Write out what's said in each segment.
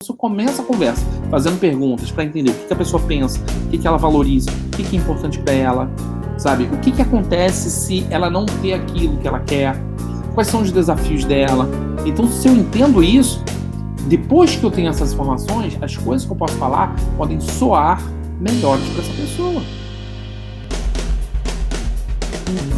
Você começa a conversa fazendo perguntas para entender o que a pessoa pensa, o que ela valoriza, o que é importante para ela, sabe? O que acontece se ela não ter aquilo que ela quer, quais são os desafios dela. Então, se eu entendo isso, depois que eu tenho essas informações, as coisas que eu posso falar podem soar melhores para essa pessoa.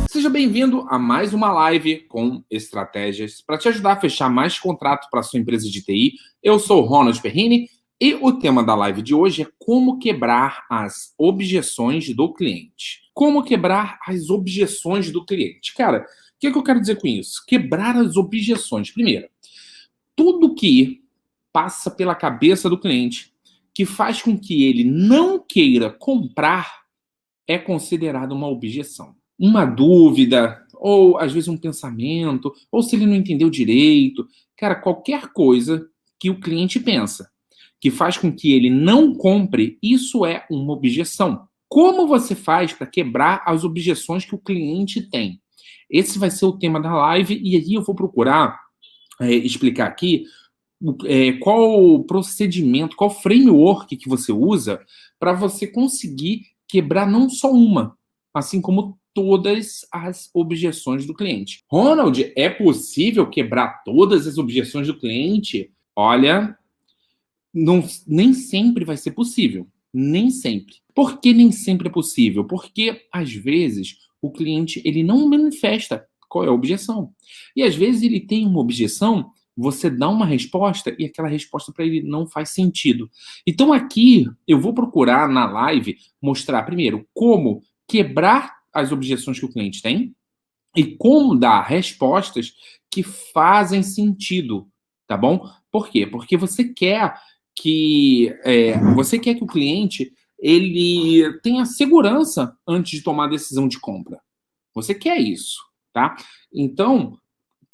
Seja bem-vindo a mais uma live com estratégias para te ajudar a fechar mais contrato para sua empresa de TI. Eu sou o Ronald Perrini e o tema da live de hoje é como quebrar as objeções do cliente. Como quebrar as objeções do cliente? Cara, o que eu quero dizer com isso? Quebrar as objeções. Primeiro, tudo que passa pela cabeça do cliente que faz com que ele não queira comprar é considerado uma objeção. Uma dúvida, ou às vezes um pensamento, ou se ele não entendeu direito. Cara, qualquer coisa que o cliente pensa que faz com que ele não compre, isso é uma objeção. Como você faz para quebrar as objeções que o cliente tem? Esse vai ser o tema da live, e aí eu vou procurar explicar aqui qual o procedimento, qual framework que você usa para você conseguir quebrar não só uma, assim como todas as objeções do cliente. Ronald, é possível quebrar todas as objeções do cliente? Olha, nem sempre vai ser possível. Nem sempre. Por que nem sempre é possível? Porque, às vezes, o cliente ele não manifesta qual é a objeção. E, às vezes, ele tem uma objeção, você dá uma resposta e aquela resposta para ele não faz sentido. Então, aqui, eu vou procurar na live mostrar, primeiro, como quebrar as objeções que o cliente tem e como dar respostas que fazem sentido, tá bom? Por quê? Porque você quer que o cliente ele tenha segurança antes de tomar a decisão de compra. Você quer isso, tá? Então,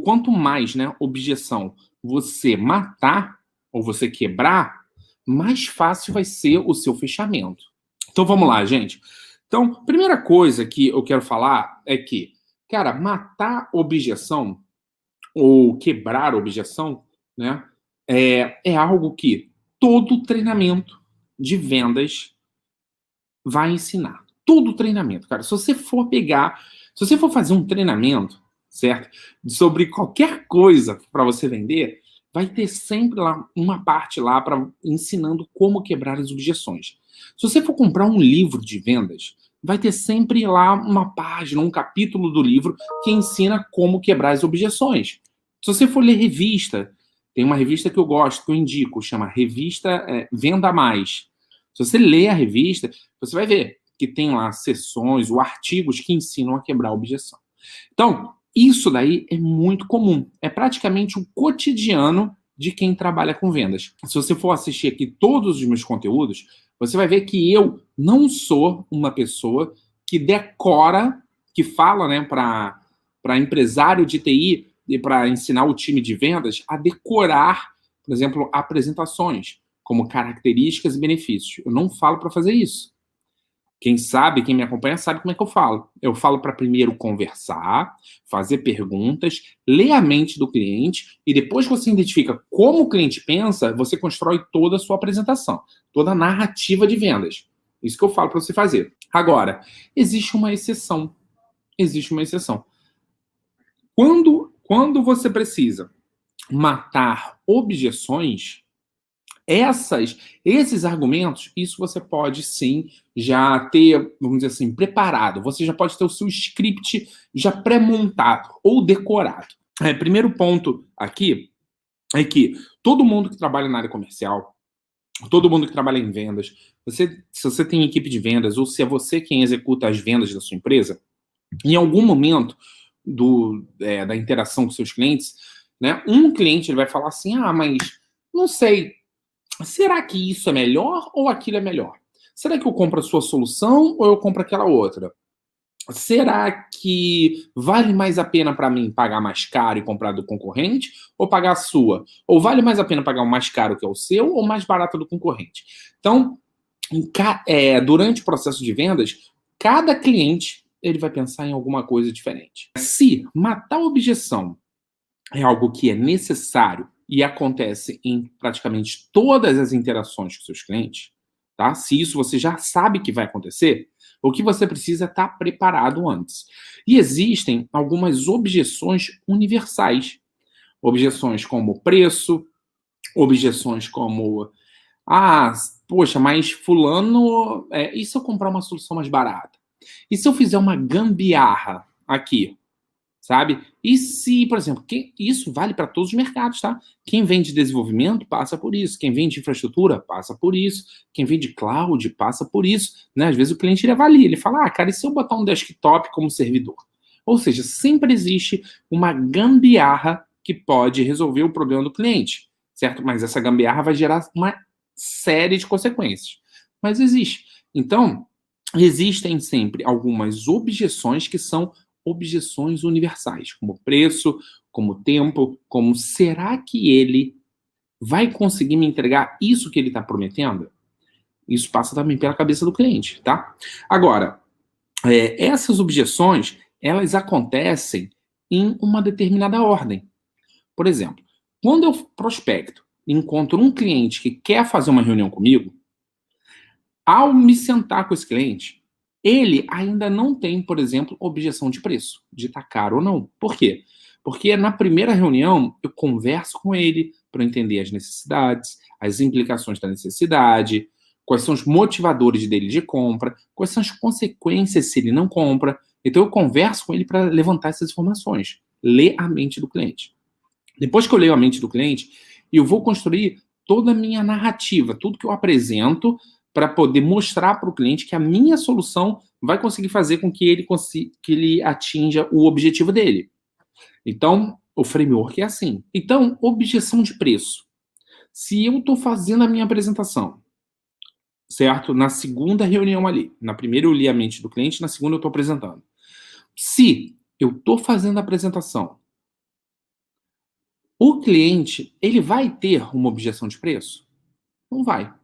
quanto mais, objeção você matar ou você quebrar, mais fácil vai ser o seu fechamento. Então, vamos lá, gente. Então, primeira coisa que eu quero falar é que, cara, matar objeção ou quebrar objeção, né, é algo que todo treinamento de vendas vai ensinar. Todo treinamento, cara. Se você for fazer um treinamento, certo? Sobre qualquer coisa para você vender, vai ter sempre lá uma parte lá para ensinando como quebrar as objeções. Se você for comprar um livro de vendas, vai ter sempre lá uma página, um capítulo do livro que ensina como quebrar as objeções. Se você for ler revista, tem uma revista que eu gosto, que eu indico, chama Revista Venda Mais. Se você ler a revista, você vai ver que tem lá sessões ou artigos que ensinam a quebrar a objeção. Então, isso daí é muito comum. É praticamente o cotidiano de quem trabalha com vendas. Se você for assistir aqui todos os meus conteúdos, você vai ver que eu não sou uma pessoa que decora, que fala, para empresário de TI e para ensinar o time de vendas a decorar, por exemplo, apresentações como características e benefícios. Eu não falo para fazer isso. Quem me acompanha, sabe como é que eu falo. Eu falo para primeiro conversar, fazer perguntas, ler a mente do cliente e depois que você identifica como o cliente pensa, você constrói toda a sua apresentação, toda a narrativa de vendas. Isso que eu falo para você fazer. Agora, existe uma exceção. Existe uma exceção. Quando você precisa matar objeções, esses argumentos, isso você pode sim já ter, vamos dizer assim, preparado. Você já pode ter o seu script já pré-montado ou decorado. Primeiro ponto aqui é que todo mundo que trabalha na área comercial, todo mundo que trabalha em vendas, se você tem equipe de vendas ou se é você quem executa as vendas da sua empresa, em algum momento da interação com seus clientes, um cliente ele vai falar assim, mas não sei, será que isso é melhor ou aquilo é melhor? Será que eu compro a sua solução ou eu compro aquela outra? Será que vale mais a pena para mim pagar mais caro e comprar do concorrente ou pagar a sua? Ou vale mais a pena pagar o mais caro que é o seu ou mais barato do concorrente? Então, durante o processo de vendas, cada cliente ele vai pensar em alguma coisa diferente. Se matar a objeção é algo que é necessário e acontece em praticamente todas as interações com seus clientes, tá? Se isso você já sabe que vai acontecer, o que você precisa é estar preparado antes. E existem algumas objeções universais. Objeções como preço, objeções como, ah, poxa, mas fulano, e se eu comprar uma solução mais barata? E se eu fizer uma gambiarra aqui? Sabe? E se, por exemplo, isso vale para todos os mercados, tá? Quem vende desenvolvimento passa por isso, quem vende infraestrutura passa por isso, quem vende cloud passa por isso, né? Às vezes o cliente ele avalia, ele fala, ah, cara, e se eu botar um desktop como servidor? Ou seja, sempre existe uma gambiarra que pode resolver o problema do cliente, certo? Mas essa gambiarra vai gerar uma série de consequências. Mas existe. Então, existem sempre algumas objeções que são objeções universais, como preço, como tempo, como será que ele vai conseguir me entregar isso que ele está prometendo? Isso passa também pela cabeça do cliente, tá? Agora, essas objeções, elas acontecem em uma determinada ordem. Por exemplo, quando eu prospecto e encontro um cliente que quer fazer uma reunião comigo, ao me sentar com esse cliente, ele ainda não tem, por exemplo, objeção de preço, de estar caro ou não. Por quê? Porque na primeira reunião eu converso com ele para entender as necessidades, as implicações da necessidade, quais são os motivadores dele de compra, quais são as consequências se ele não compra. Então eu converso com ele para levantar essas informações, ler a mente do cliente. Depois que eu leio a mente do cliente, eu vou construir toda a minha narrativa, tudo que eu apresento para poder mostrar para o cliente que a minha solução vai conseguir fazer com que ele atinja o objetivo dele. Então, o framework é assim. Então, objeção de preço. Se eu estou fazendo a minha apresentação, certo? Na segunda reunião ali, na primeira eu li a mente do cliente, na segunda eu estou apresentando. Se eu estou fazendo a apresentação, o cliente, ele vai ter uma objeção de preço? Não vai.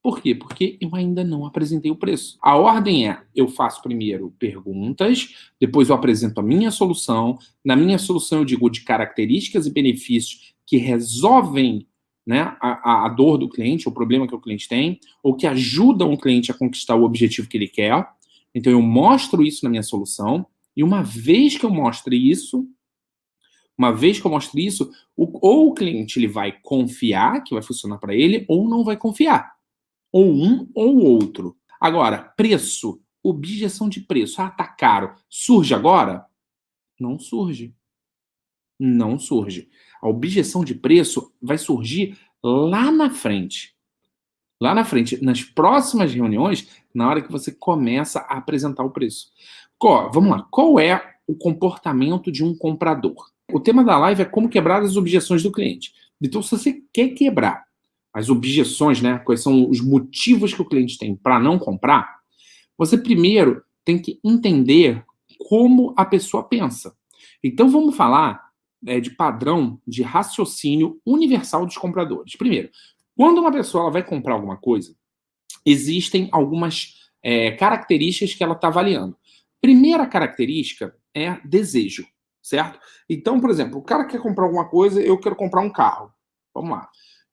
Por quê? Porque eu ainda não apresentei o preço. A ordem é, eu faço primeiro perguntas, depois eu apresento a minha solução. Na minha solução eu digo de características e benefícios que resolvem, né, a dor do cliente, o problema que o cliente tem, ou que ajudam o cliente a conquistar o objetivo que ele quer. Então eu mostro isso na minha solução, e uma vez que eu mostre isso, ou o cliente ele vai confiar que vai funcionar para ele, ou não vai confiar. Ou um ou outro. Agora, preço, objeção de preço. Ah, tá caro. Surge agora? Não surge. Não surge. A objeção de preço vai surgir lá na frente. Lá na frente, nas próximas reuniões, na hora que você começa a apresentar o preço. Vamos lá. Qual é o comportamento de um comprador? O tema da live é como quebrar as objeções do cliente. Então, se você quer quebrar as objeções, né? Quais são os motivos que o cliente tem para não comprar, você primeiro tem que entender como a pessoa pensa. Então, vamos falar de padrão de raciocínio universal dos compradores. Primeiro, quando uma pessoa ela vai comprar alguma coisa, existem algumas características que ela está avaliando. Primeira característica é desejo, certo? Então, por exemplo, o cara quer comprar alguma coisa, eu quero comprar um carro. Vamos lá.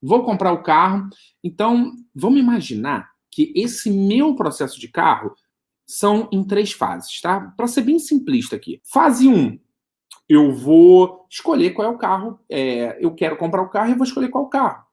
Vou comprar o carro. Então, vamos imaginar que esse meu processo de carro são em 3 fases, tá? Para ser bem simplista aqui. Fase 1, eu vou escolher qual é o carro. Eu quero comprar o carro e vou escolher qual carro.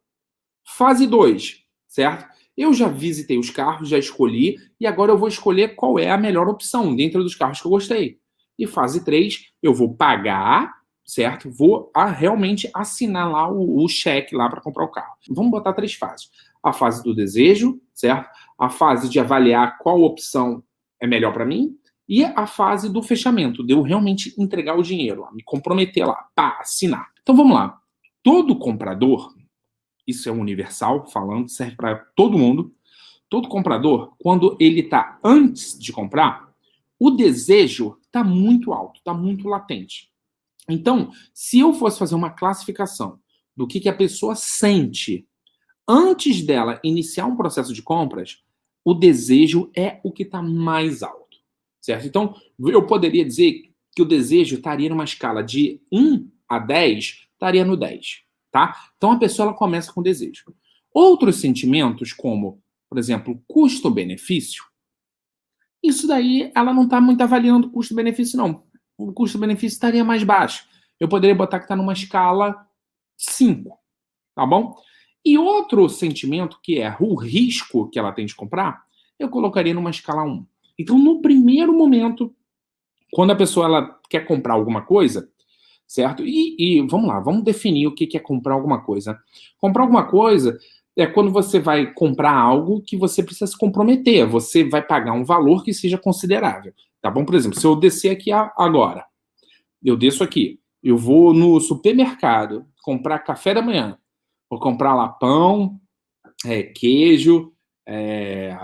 Fase 2, certo? Eu já visitei os carros, já escolhi, e agora eu vou escolher qual é a melhor opção dentro dos carros que eu gostei. E fase 3, eu vou pagar, certo? Vou realmente assinar lá o cheque lá para comprar o carro. Vamos botar 3 fases. A fase do desejo, certo? A fase de avaliar qual opção é melhor para mim e a fase do fechamento, de eu realmente entregar o dinheiro, me comprometer lá, assinar. Então vamos lá. Todo comprador, isso é universal, falando, serve para todo mundo. Todo comprador, quando ele está antes de comprar, o desejo está muito alto, está muito latente. Então, se eu fosse fazer uma classificação do que a pessoa sente antes dela iniciar um processo de compras, o desejo é o que está mais alto, certo? Então, eu poderia dizer que o desejo estaria numa escala de 1 a 10, estaria no 10. tá? Então a pessoa ela começa com desejo. Outros sentimentos, como, por exemplo, custo-benefício, isso daí ela não está muito avaliando o custo-benefício, não. O custo-benefício estaria mais baixo. Eu poderia botar que está numa escala 5, tá bom? E outro sentimento, que é o risco que ela tem de comprar, eu colocaria numa escala 1. Então, no primeiro momento, quando a pessoa ela quer comprar alguma coisa, certo? E vamos lá, vamos definir o que é comprar alguma coisa. Comprar alguma coisa é quando você vai comprar algo que você precisa se comprometer. Você vai pagar um valor que seja considerável, tá bom? Por exemplo, se eu descer aqui agora, eu desço aqui, eu vou no supermercado comprar café da manhã, vou comprar lá pão, queijo,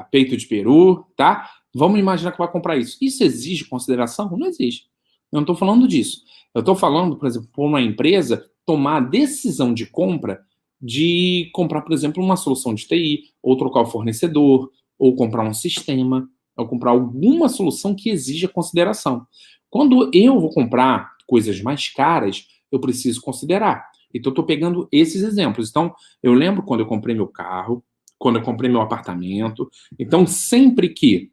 peito de peru, tá? Vamos imaginar que vai comprar isso. Isso exige consideração? Não exige. Eu não estou falando disso. Eu estou falando, por exemplo, por uma empresa tomar a decisão de compra de comprar, por exemplo, uma solução de TI, ou trocar o fornecedor, ou comprar um sistema, ou comprar alguma solução que exija consideração. Quando eu vou comprar coisas mais caras, eu preciso considerar. Então, eu estou pegando esses exemplos. Então, eu lembro quando eu comprei meu carro, quando eu comprei meu apartamento. Então, sempre que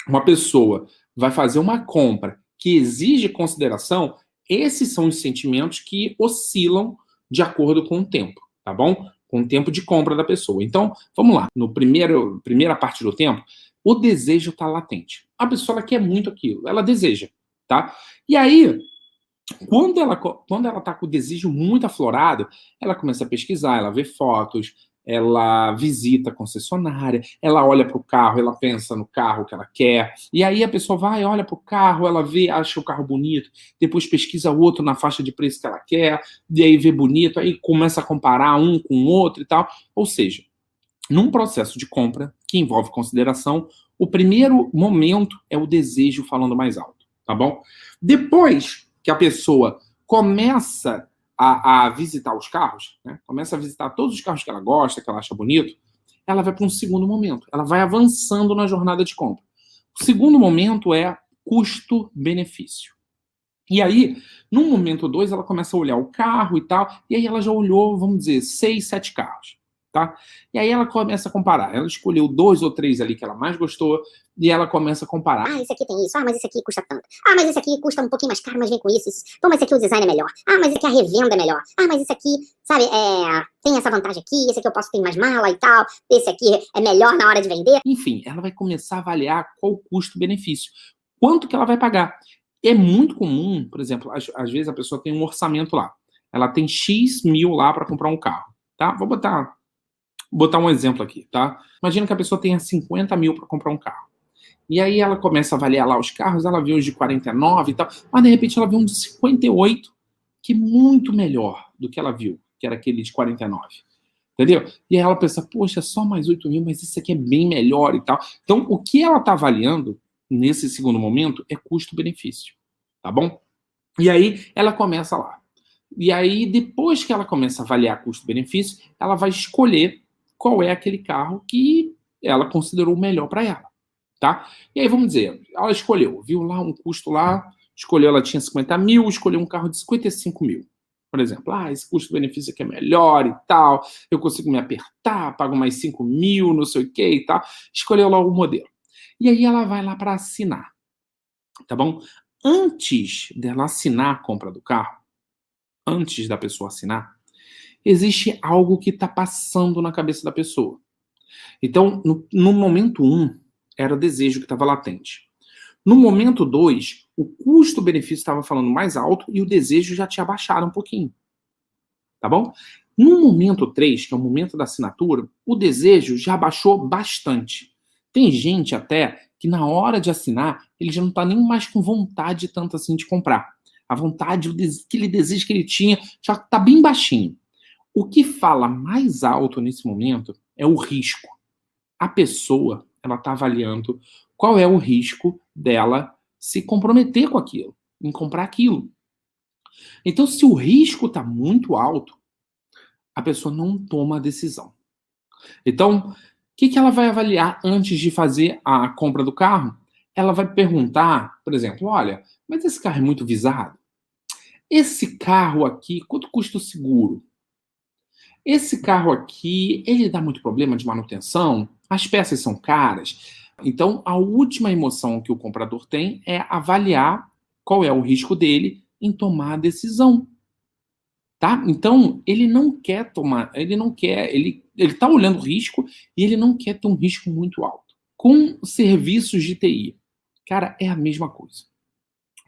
uma pessoa vai fazer uma compra que exige consideração, esses são os sentimentos que oscilam de acordo com o tempo, tá bom? Com o tempo de compra da pessoa. Então, vamos lá. No primeira parte do tempo, o desejo está latente. A pessoa ela quer muito aquilo, ela deseja, tá? E aí, quando ela está com o desejo muito aflorado, ela começa a pesquisar, ela vê fotos, ela visita a concessionária, ela olha para o carro, ela pensa no carro que ela quer, e aí a pessoa vai, olha para o carro, ela vê, acha o carro bonito, depois pesquisa outro na faixa de preço que ela quer, e aí vê bonito, aí começa a comparar um com o outro e tal. Ou seja, num processo de compra que envolve consideração, o primeiro momento é o desejo falando mais alto, tá bom? Depois que a pessoa começa a visitar os carros, né? Começa a visitar todos os carros que ela gosta, que ela acha bonito, ela vai para um segundo momento. Ela vai avançando na jornada de compra. O segundo momento é custo-benefício. E aí, no momento 2, ela começa a olhar o carro e tal, e aí ela já olhou, vamos dizer, 6, 7 carros, tá? E aí ela começa a comparar. Ela escolheu 2 ou 3 ali que ela mais gostou, e ela começa a comparar. Ah, esse aqui tem isso. Ah, mas esse aqui custa tanto. Ah, mas esse aqui custa um pouquinho mais caro, mas vem com isso. Pô, mas esse aqui o design é melhor. Ah, mas esse aqui a revenda é melhor. Ah, mas esse aqui, sabe, tem essa vantagem aqui, esse aqui eu posso ter mais mala e tal. Esse aqui é melhor na hora de vender. Enfim, ela vai começar a avaliar qual o custo-benefício. Quanto que ela vai pagar. É muito comum, por exemplo, às vezes a pessoa tem um orçamento lá. Ela tem X mil lá para comprar um carro, tá? Vou botar um exemplo aqui, tá? Imagina que a pessoa tenha 50 mil para comprar um carro. E aí ela começa a avaliar lá os carros, ela vê uns de 49 e tal, mas de repente ela vê um de 58, que é muito melhor do que ela viu, que era aquele de 49. Entendeu? E aí ela pensa, poxa, só mais 8 mil, mas isso aqui é bem melhor e tal. Então, o que ela está avaliando nesse segundo momento é custo-benefício, tá bom? E aí ela começa lá. E aí, depois que ela começa a avaliar custo-benefício, ela vai escolher qual é aquele carro que ela considerou melhor para ela, tá? E aí, vamos dizer, ela escolheu, viu lá um custo lá, escolheu, ela tinha 50 mil, escolheu um carro de 55 mil. Por exemplo, esse custo-benefício aqui é melhor e tal, eu consigo me apertar, pago mais 5 mil, não sei o que e tal. Escolheu lá o modelo. E aí ela vai lá para assinar, tá bom? Antes dela assinar a compra do carro, antes da pessoa assinar, existe algo que está passando na cabeça da pessoa. Então, no momento 1, era o desejo que estava latente. No momento 2, o custo-benefício estava falando mais alto e o desejo já tinha baixado um pouquinho. Tá bom? No momento 3, que é o momento da assinatura, o desejo já baixou bastante. Tem gente até que na hora de assinar, ele já não está nem mais com vontade tanto assim de comprar. A vontade, aquele desejo que ele tinha, já está bem baixinho. O que fala mais alto nesse momento é o risco. A pessoa, ela está avaliando qual é o risco dela se comprometer com aquilo, em comprar aquilo. Então, se o risco está muito alto, a pessoa não toma a decisão. Então, o que ela vai avaliar antes de fazer a compra do carro? Ela vai perguntar, por exemplo, olha, mas esse carro é muito visado? Esse carro aqui, quanto custa o seguro? esse carro aqui, ele dá muito problema de manutenção? As peças são caras? Então, a última emoção que o comprador tem é avaliar qual é o risco dele em tomar a decisão, tá? Então, ele não quer tomar, ele não quer, ele tá olhando o risco e ele não quer ter um risco muito alto. Com serviços de TI, cara, é a mesma coisa.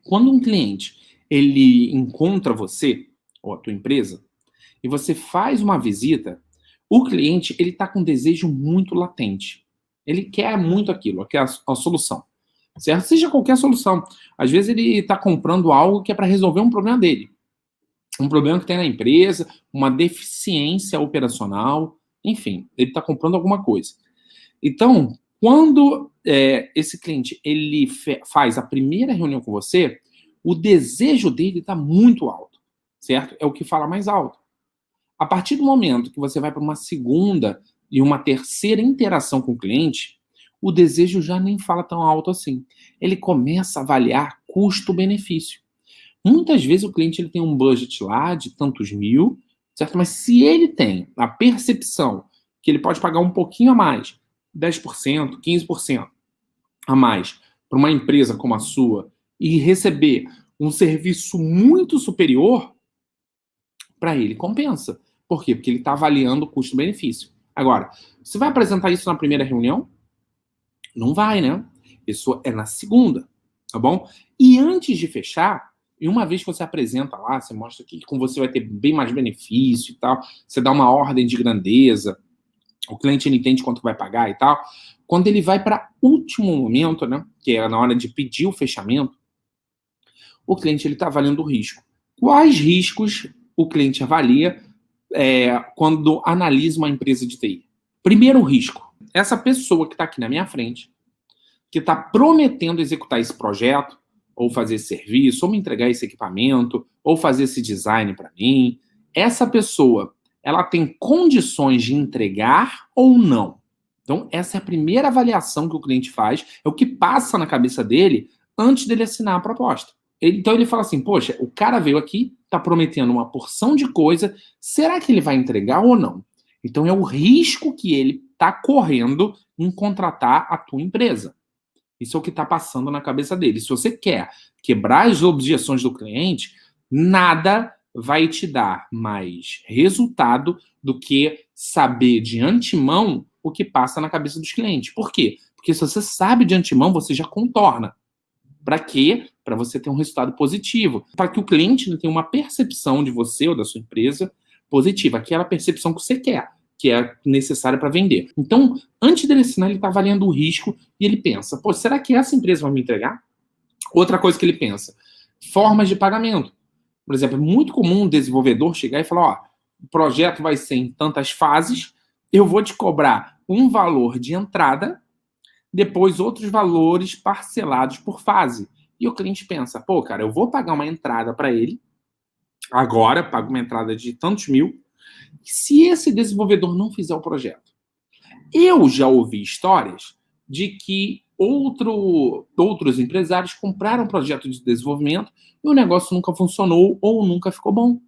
Quando um cliente, ele encontra você, ou a tua empresa, e você faz uma visita, o cliente, ele tá com um desejo muito latente. Ele quer muito aquilo, quer a solução, certo? Seja qualquer solução. Às vezes ele está comprando algo que é para resolver um problema dele. Um problema que tem na empresa, uma deficiência operacional, enfim, ele está comprando alguma coisa. Então, quando esse cliente ele faz a primeira reunião com você, o desejo dele está muito alto, certo? É o que fala mais alto. A partir do momento que você vai para uma segunda e uma terceira interação com o cliente, o desejo já nem fala tão alto assim. Ele começa a avaliar custo-benefício. Muitas vezes o cliente ele tem um budget lá de tantos mil, certo? Mas se ele tem a percepção que ele pode pagar um pouquinho a mais, 10%, 15% a mais, para uma empresa como a sua, e receber um serviço muito superior, para ele compensa. Por quê? Porque ele está avaliando o custo-benefício. Agora, você vai apresentar isso na primeira reunião? Não vai, né? Isso é na segunda, tá bom? E antes de fechar, e uma vez que você apresenta lá, você mostra que com você vai ter bem mais benefício e tal, você dá uma ordem de grandeza, o cliente ele entende quanto vai pagar e tal. Quando ele vai para último momento, né, que é na hora de pedir o fechamento, o cliente ele está avaliando o risco. Quais riscos o cliente avalia quando analisa uma empresa de TI? Primeiro risco. Essa pessoa que está aqui na minha frente, que está prometendo executar esse projeto, ou fazer esse serviço, ou me entregar esse equipamento, ou fazer esse design para mim, essa pessoa, ela tem condições de entregar ou não? Então, essa é a primeira avaliação que o cliente faz, é o que passa na cabeça dele antes dele assinar a proposta. Então, ele fala assim, poxa, o cara veio aqui, está prometendo uma porção de coisa, será que ele vai entregar ou não? Então, é o risco que ele está correndo em contratar a tua empresa. Isso é o que está passando na cabeça dele. Se você quer quebrar as objeções do cliente, nada vai te dar mais resultado do que saber de antemão o que passa na cabeça dos clientes. Por quê? Porque se você sabe de antemão, você já contorna. Para quê? Para você ter um resultado positivo. Para que o cliente tenha uma percepção de você ou da sua empresa positiva. Aquela percepção que você quer, que é necessária para vender. Então, antes dele assinar, ele está avaliando o risco e ele pensa, pô, será que essa empresa vai me entregar? Outra coisa que ele pensa, formas de pagamento. Por exemplo, é muito comum um desenvolvedor chegar e falar, ó, o projeto vai ser em tantas fases, eu vou te cobrar um valor de entrada, depois outros valores parcelados por fase. E o cliente pensa, pô, cara, eu vou pagar uma entrada para ele, agora, pago uma entrada de tantos mil, se esse desenvolvedor não fizer o projeto. Eu já ouvi histórias de que outros empresários compraram um projeto de desenvolvimento e o negócio nunca funcionou ou nunca ficou bom.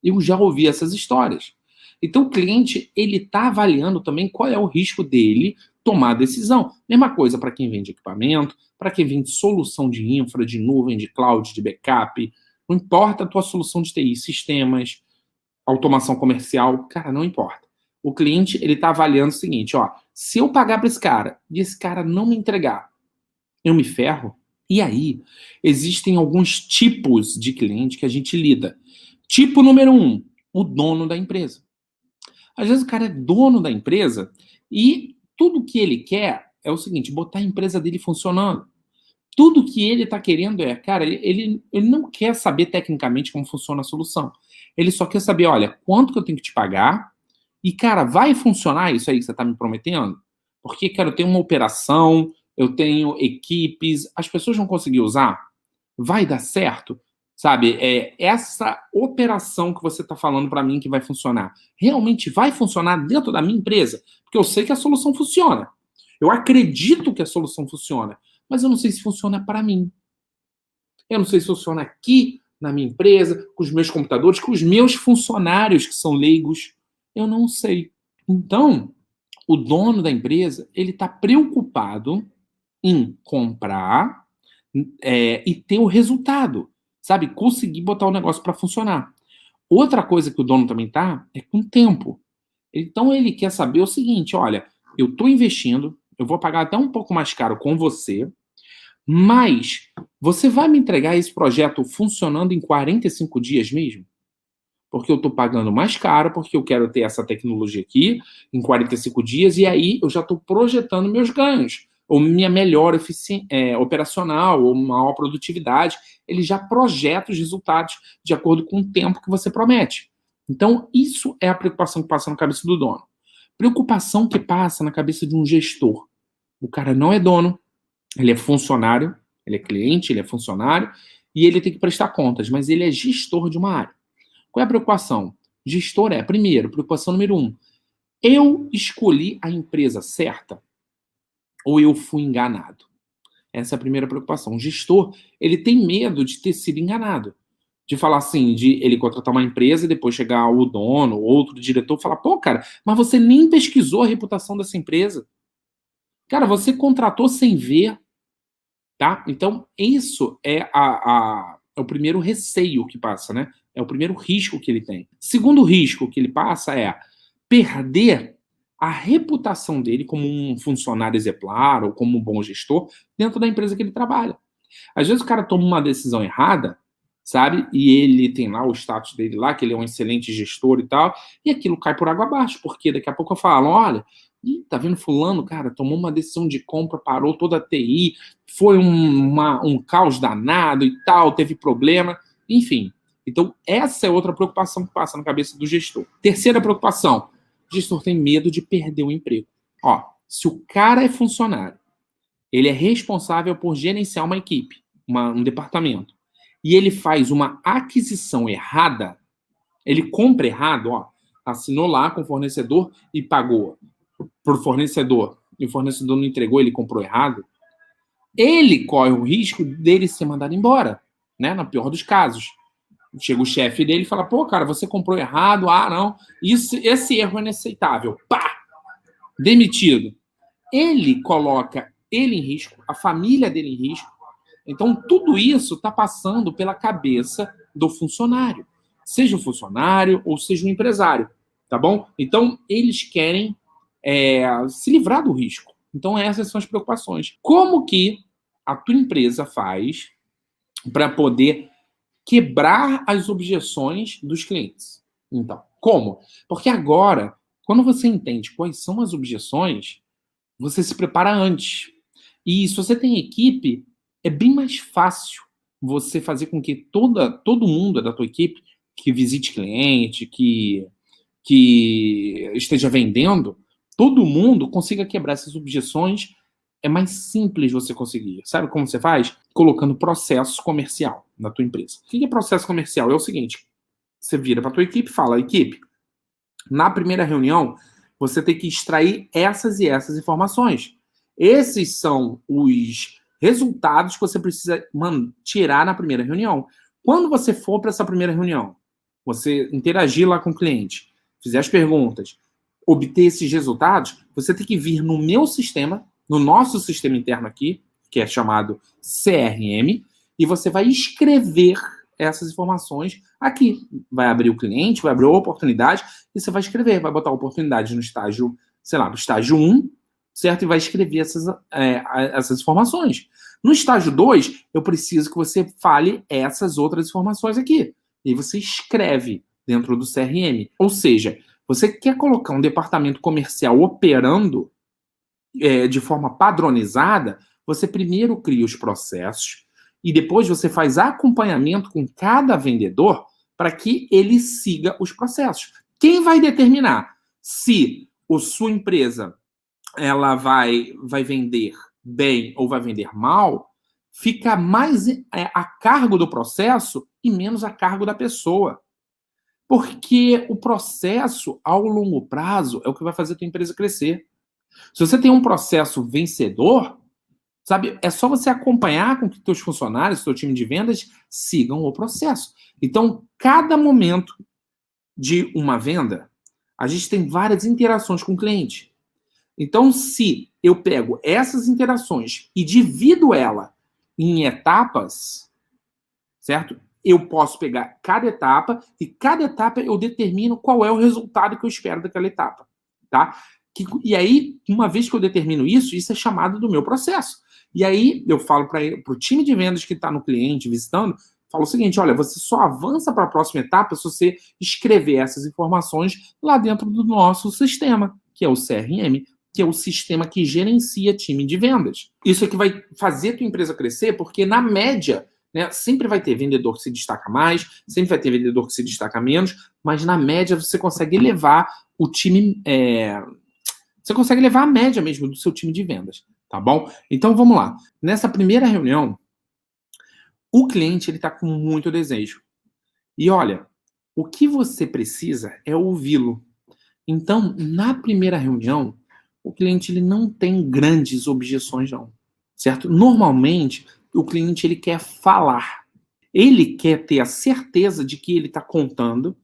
Eu já ouvi essas histórias. Então o cliente ele está avaliando também qual é o risco dele tomar a decisão. Mesma coisa para quem vende equipamento, para quem vende solução de infra, de nuvem, de cloud, de backup. Não importa a tua solução de TI, sistemas, automação comercial, cara, não importa. O cliente, ele tá avaliando o seguinte, ó, se eu pagar para esse cara e esse cara não me entregar, eu me ferro? E aí, existem alguns tipos de cliente que a gente lida. Tipo número 1, o dono da empresa. Às vezes o cara é dono da empresa e tudo que ele quer é o seguinte, botar a empresa dele funcionando. Tudo que ele está querendo cara, ele não quer saber tecnicamente como funciona a solução. Ele só quer saber, olha, quanto que eu tenho que te pagar e, cara, vai funcionar isso aí que você está me prometendo? Porque, cara, eu tenho uma operação, eu tenho equipes, as pessoas vão conseguir usar? Vai dar certo? Sabe, essa operação que você está falando para mim que vai funcionar, realmente vai funcionar dentro da minha empresa? Porque eu sei que a solução funciona. Eu acredito que a solução funciona, mas eu não sei se funciona para mim. Eu não sei se funciona aqui na minha empresa, com os meus computadores, com os meus funcionários que são leigos. Eu não sei. Então, o dono da empresa, ele está preocupado em comprar e ter o resultado, sabe? Conseguir botar o negócio para funcionar. Outra coisa que o dono também tá é com tempo. Então ele quer saber o seguinte: olha, eu estou investindo, eu vou pagar até um pouco mais caro com você, mas você vai me entregar esse projeto funcionando em 45 dias mesmo? Porque eu estou pagando mais caro, porque eu quero ter essa tecnologia aqui em 45 dias, e aí eu já estou projetando meus ganhos, ou minha melhor operacional, ou maior produtividade. Ele já projeta os resultados de acordo com o tempo que você promete. Então, isso é a preocupação que passa na cabeça do dono. Preocupação que passa na cabeça de um gestor. O cara não é dono, ele é funcionário, ele é cliente, ele é funcionário, e ele tem que prestar contas, mas ele é gestor de uma área. Qual é a preocupação? Gestor primeiro, preocupação número 1. Eu escolhi a empresa certa ou eu fui enganado? Essa é a primeira preocupação. O gestor, ele tem medo de ter sido enganado. De falar assim, de ele contratar uma empresa e depois chegar o dono, outro diretor, e falar, pô, cara, mas você nem pesquisou a reputação dessa empresa. Cara, você contratou sem ver, tá? Então, isso é o primeiro receio que passa, né? É o primeiro risco que ele tem. Segundo risco que ele passa é perder a reputação dele como um funcionário exemplar ou como um bom gestor dentro da empresa que ele trabalha. Às vezes o cara toma uma decisão errada, sabe? E ele tem lá o status dele lá, que ele é um excelente gestor e tal, e aquilo cai por água abaixo, porque daqui a pouco eu falo, olha, tá vendo fulano, cara, tomou uma decisão de compra, parou toda a TI, foi um caos danado e tal, teve problema, enfim. Então, essa é outra preocupação que passa na cabeça do gestor. Terceira preocupação, o gestor tem medo de perder o emprego. Ó, se o cara é funcionário, ele é responsável por gerenciar uma equipe, um departamento, e ele faz uma aquisição errada, ele compra errado, ó, assinou lá com o fornecedor e pagou para o fornecedor, e o fornecedor não entregou, ele comprou errado, ele corre o risco dele ser mandado embora, né? No pior dos casos. Chega o chefe dele e fala, pô, cara, você comprou errado, não, esse erro é inaceitável. Pá! Demitido. Ele coloca ele em risco, a família dele em risco. Então, tudo isso está passando pela cabeça do funcionário. Seja o funcionário ou seja o empresário, tá bom? Então, eles querem se livrar do risco. Então, essas são as preocupações. Como que a tua empresa faz para poder quebrar as objeções dos clientes? Então, como? Porque agora, quando você entende quais são as objeções, você se prepara antes. E se você tem equipe, é bem mais fácil você fazer com que todo mundo da tua equipe que visite cliente, que esteja vendendo, todo mundo consiga quebrar essas objeções. É mais simples você conseguir. Sabe como você faz? Colocando processo comercial na tua empresa. O que é processo comercial? É o seguinte, você vira para a tua equipe e fala, equipe, na primeira reunião, você tem que extrair essas e essas informações. Esses são os resultados que você precisa tirar na primeira reunião. Quando você for para essa primeira reunião, você interagir lá com o cliente, fizer as perguntas, obter esses resultados, você tem que vir no meu sistema, no nosso sistema interno aqui, que é chamado CRM, e você vai escrever essas informações aqui. Vai abrir o cliente, vai abrir a oportunidade, e você vai escrever, vai botar a oportunidade no estágio, sei lá, no estágio 1, certo? E vai escrever essas informações. No estágio 2, eu preciso que você fale essas outras informações aqui. E você escreve dentro do CRM. Ou seja, você quer colocar um departamento comercial operando de forma padronizada, você primeiro cria os processos e depois você faz acompanhamento com cada vendedor para que ele siga os processos. Quem vai determinar se a sua empresa ela vai vender bem ou vai vender mal, fica mais a cargo do processo e menos a cargo da pessoa. Porque o processo, ao longo prazo, é o que vai fazer a tua empresa crescer. Se você tem um processo vencedor, sabe, é só você acompanhar com que teus funcionários, teu time de vendas, sigam o processo. Então, cada momento de uma venda, a gente tem várias interações com o cliente. Então, se eu pego essas interações e divido ela em etapas, certo? Eu posso pegar cada etapa e cada etapa eu determino qual é o resultado que eu espero daquela etapa, tá? E aí, uma vez que eu determino isso, isso é chamado do meu processo. E aí eu falo para o time de vendas que está no cliente visitando, falo o seguinte, olha, você só avança para a próxima etapa se você escrever essas informações lá dentro do nosso sistema, que é o CRM, que é o sistema que gerencia time de vendas. Isso é que vai fazer a tua empresa crescer, porque na média, né, sempre vai ter vendedor que se destaca mais, sempre vai ter vendedor que se destaca menos, mas na média você consegue levar o time... Você consegue levar a média mesmo do seu time de vendas, tá bom? Então vamos lá. Nessa primeira reunião, o cliente ele está com muito desejo. E olha, o que você precisa é ouvi-lo. Então, na primeira reunião, o cliente ele não tem grandes objeções não, certo? Normalmente, o cliente ele quer falar. Ele quer ter a certeza de que ele está contando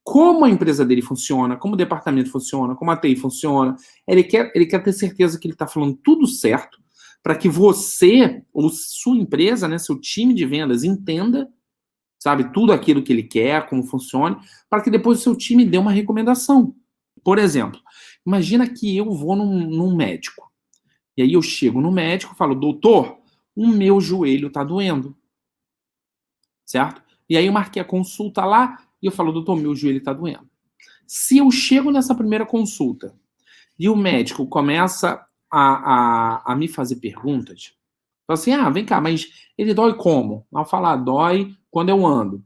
como a empresa dele funciona, como o departamento funciona, como a TI funciona. Ele quer ter certeza que ele está falando tudo certo para que você, ou sua empresa, né, seu time de vendas, entenda, sabe, tudo aquilo que ele quer, como funciona, para que depois o seu time dê uma recomendação. Por exemplo, imagina que eu vou num médico. E aí eu chego no médico e falo, doutor, o meu joelho está doendo. Certo? E aí eu marquei a consulta lá e eu falo, doutor, meu joelho está doendo. Se eu chego nessa primeira consulta e o médico começa a me fazer perguntas, fala assim, vem cá, mas ele dói como? Ao falar, dói quando eu ando.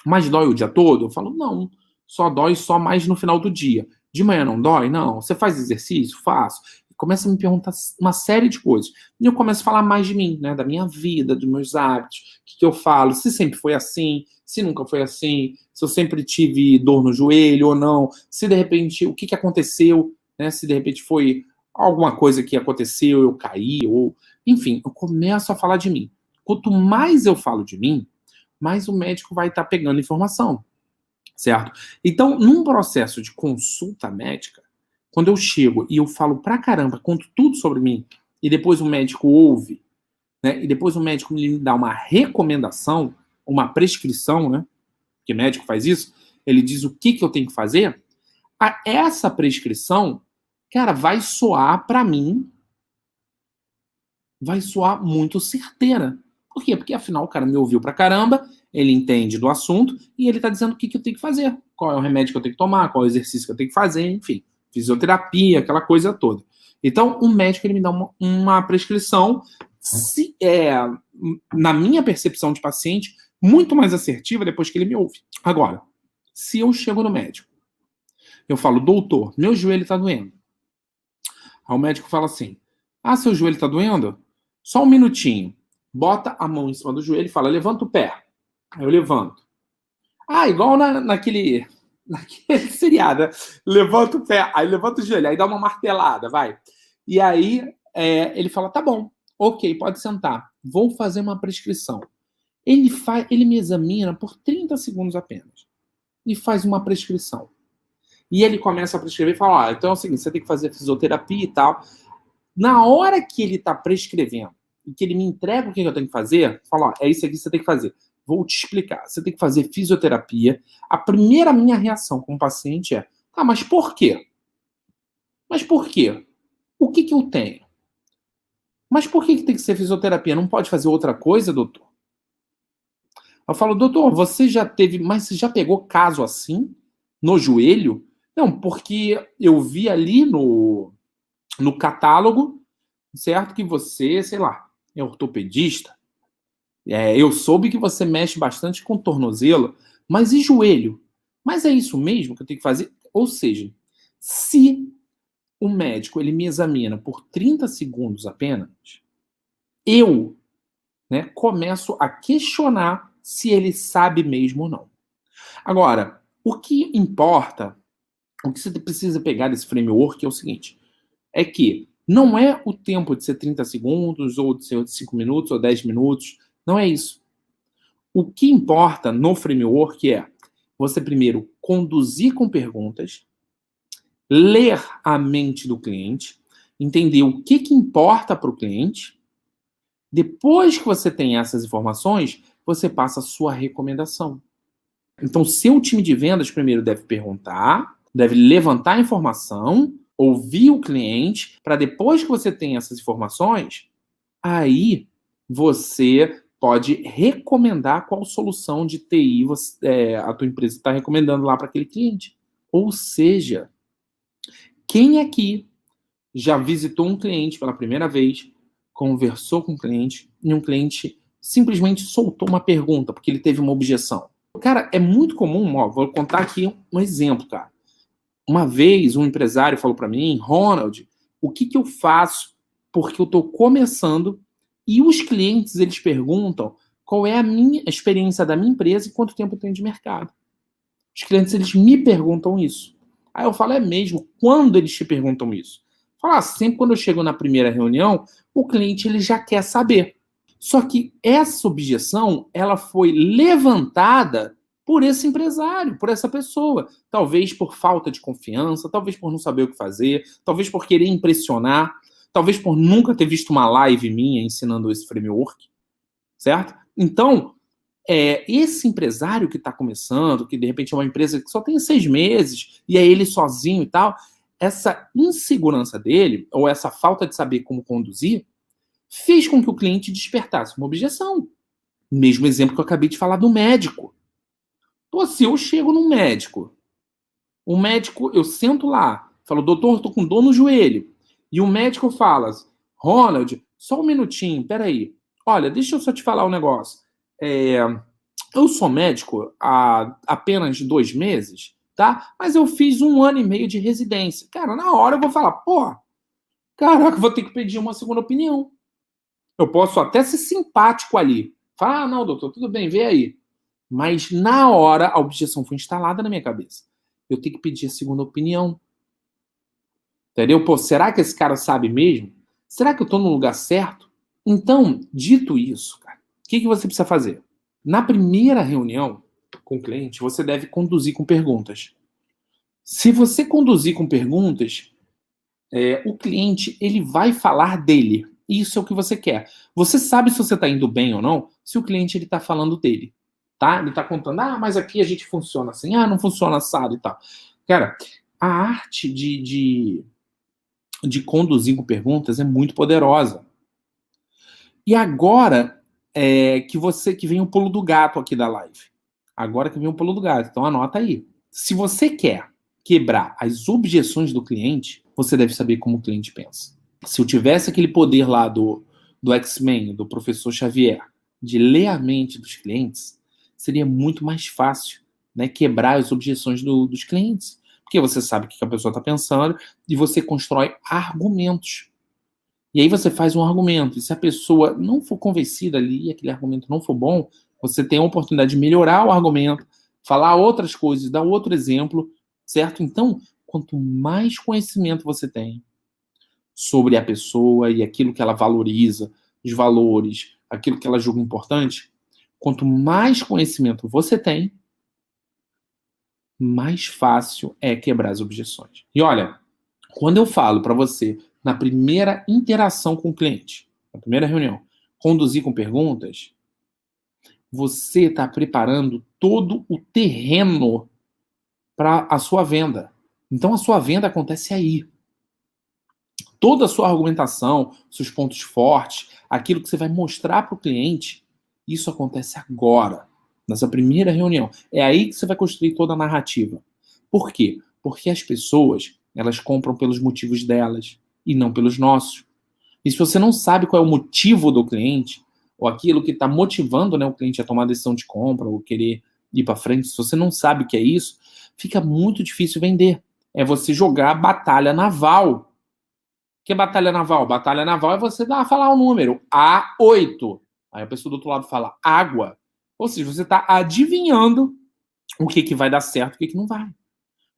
Mas dói o dia todo? Eu falo, não, só dói só mais no final do dia. De manhã não dói? Não. Você faz exercício? Faço. Começa a me perguntar uma série de coisas. E eu começo a falar mais de mim, né? Da minha vida, dos meus hábitos, o que eu falo, se sempre foi assim, se nunca foi assim, se eu sempre tive dor no joelho ou não, se de repente, o que aconteceu, né? Se de repente foi alguma coisa que aconteceu, eu caí, ou... Enfim, eu começo a falar de mim. Quanto mais eu falo de mim, mais o médico vai estar pegando informação, certo? Então, num processo de consulta médica, quando eu chego e eu falo pra caramba, conto tudo sobre mim, e depois o médico ouve, né? E depois o médico me dá uma recomendação, uma prescrição, né? Que médico faz isso, ele diz o que eu tenho que fazer. Essa prescrição, cara, vai soar pra mim, vai soar muito certeira. Por quê? Porque afinal o cara me ouviu pra caramba, ele entende do assunto e ele tá dizendo o que eu tenho que fazer. Qual é o remédio que eu tenho que tomar, qual é o exercício que eu tenho que fazer, enfim. Fisioterapia, aquela coisa toda. Então, o médico ele me dá uma prescrição, na minha percepção de paciente, muito mais assertiva depois que ele me ouve. Agora, se eu chego no médico, eu falo, doutor, meu joelho está doendo. Aí o médico fala assim, seu joelho está doendo? Só um minutinho. Bota a mão em cima do joelho e fala, levanta o pé. Aí eu levanto. Igual naquele seriado, né? Levanta o pé, aí levanta o joelho, aí dá uma martelada, vai. E aí ele fala, tá bom, ok, pode sentar. Vou fazer uma prescrição. Ele me examina por 30 segundos apenas. E faz uma prescrição. E ele começa a prescrever e fala, então é o seguinte, você tem que fazer fisioterapia e tal. Na hora que ele está prescrevendo e que ele me entrega o que eu tenho que fazer, fala, é isso aqui que você tem que fazer. Vou te explicar. Você tem que fazer fisioterapia. A primeira minha reação como paciente é, mas por quê? Mas por quê? O que eu tenho? Mas por que tem que ser fisioterapia? Não pode fazer outra coisa, doutor? Eu falo, doutor, você já pegou caso assim? No joelho? Não, porque eu vi ali no catálogo, certo, que você, sei lá, é ortopedista. Eu soube que você mexe bastante com tornozelo, mas e joelho? Mas é isso mesmo que eu tenho que fazer? Ou seja, se o médico ele me examina por 30 segundos apenas, eu, né, começo a questionar se ele sabe mesmo ou não. Agora, o que importa, o que você precisa pegar desse framework é o seguinte, é que não é o tempo de ser 30 segundos, ou de ser 5 minutos, ou 10 minutos, não é isso. O que importa no framework é você primeiro conduzir com perguntas, ler a mente do cliente, entender o que importa para o cliente. Depois que você tem essas informações, você passa a sua recomendação. Então, seu time de vendas primeiro deve perguntar, deve levantar a informação, ouvir o cliente, para depois que você tem essas informações, aí você pode recomendar qual solução de TI a tua empresa está recomendando lá para aquele cliente. Ou seja, quem aqui já visitou um cliente pela primeira vez, conversou com o cliente, e um cliente simplesmente soltou uma pergunta, porque ele teve uma objeção? Cara, é muito comum, vou contar aqui um exemplo, cara. Uma vez um empresário falou para mim, Ronald, o que eu faço porque eu estou começando e os clientes, eles perguntam qual é a experiência da minha empresa e quanto tempo eu tenho de mercado. Os clientes, eles me perguntam isso. Aí eu falo, é mesmo? Quando eles te perguntam isso? Fala, sempre quando eu chego na primeira reunião, o cliente ele já quer saber. Só que essa objeção, ela foi levantada por esse empresário, por essa pessoa. Talvez por falta de confiança, talvez por não saber o que fazer, talvez por querer impressionar, talvez por nunca ter visto uma live minha ensinando esse framework, certo? Então, esse empresário que está começando, que de repente é uma empresa que só tem 6 meses, e é ele sozinho e tal, essa insegurança dele, ou essa falta de saber como conduzir, fez com que o cliente despertasse uma objeção. Mesmo exemplo que eu acabei de falar do médico. Pô, se eu chego num médico, o médico, eu sento lá, falo, doutor, tô com dor no joelho. E o médico fala, Ronald, só um minutinho, peraí. Olha, deixa eu só te falar um negócio. Eu sou médico há apenas 2 meses, tá? Mas eu fiz 1 ano e meio de residência. Cara, na hora eu vou falar, pô, caraca, vou ter que pedir uma segunda opinião. Eu posso até ser simpático ali. Falar, não, doutor, tudo bem, vê aí. Mas na hora a objeção foi instalada na minha cabeça. Eu tenho que pedir a segunda opinião. Entendeu? Pô, será que esse cara sabe mesmo? Será que eu tô no lugar certo? Então, dito isso, cara, o que você precisa fazer? Na primeira reunião com o cliente, você deve conduzir com perguntas. Se você conduzir com perguntas, o cliente ele vai falar dele. Isso é o que você quer. Você sabe se você está indo bem ou não, se o cliente está falando dele. Tá? Ele está contando, mas aqui a gente funciona assim, não funciona assado e tal. Cara, a arte de conduzir com perguntas é muito poderosa. E agora que vem o pulo do gato aqui da live. Agora que vem o pulo do gato. Então anota aí. Se você quer quebrar as objeções do cliente, você deve saber como o cliente pensa. Se eu tivesse aquele poder lá do X-Men, do professor Xavier, de ler a mente dos clientes, seria muito mais fácil, né, quebrar as objeções dos clientes. Porque você sabe o que a pessoa está pensando e você constrói argumentos. E aí você faz um argumento. E se a pessoa não for convencida ali e aquele argumento não for bom, você tem a oportunidade de melhorar o argumento, falar outras coisas, dar outro exemplo, certo? Então, quanto mais conhecimento você tem sobre a pessoa e aquilo que ela valoriza, os valores, aquilo que ela julga importante, quanto mais conhecimento você tem, mais fácil é quebrar as objeções. E olha, quando eu falo para você, na primeira interação com o cliente, na primeira reunião, conduzir com perguntas, você está preparando todo o terreno para a sua venda. Então a sua venda acontece aí. Toda a sua argumentação, seus pontos fortes, aquilo que você vai mostrar para o cliente, isso acontece agora, nessa primeira reunião. É aí que você vai construir toda a narrativa. Por quê? Porque as pessoas, elas compram pelos motivos delas e não pelos nossos. E se você não sabe qual é o motivo do cliente, ou aquilo que está motivando, né, o cliente a tomar a decisão de compra ou querer ir para frente, se você não sabe o que é isso, fica muito difícil vender. É você jogar batalha naval. O que é batalha naval? Batalha naval é você falar o número A8. Aí a pessoa do outro lado fala água. Ou seja, você está adivinhando o que vai dar certo e o que não vai.